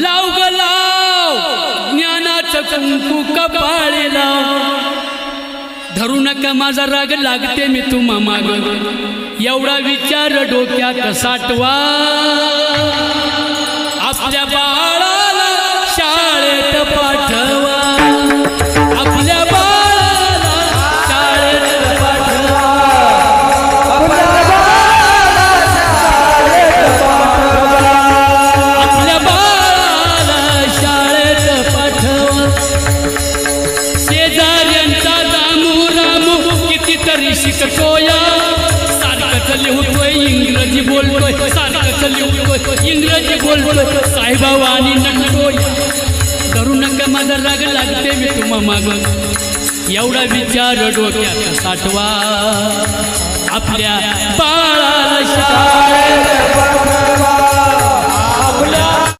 लाव ग लाव ज्ञानाचं कुंकू कपाळी लाव धरू नका माझा राग लागते मी तुम्हा माग एवढा विचार डोक्यात साठवा आपल्या बाळाला शाळेत पाठवा आपल्या बाळाला शाळेत पाठवा आपल्या बाळाला शाळेत पाठवा शेजाऱ्यांचा दामू रामू कितीतरी शिकतोया सारखंच लिहतोय इंग्रजी बोलतोय सारखंच लिहतोय इंग्रजी बोलतोय साहेबावानी नटतोय करू नका माझा राग लागते मी तुम्हा माग एवढा विचार डोक्यात साठवा आपल्या बाळाला शाळेत पाठवा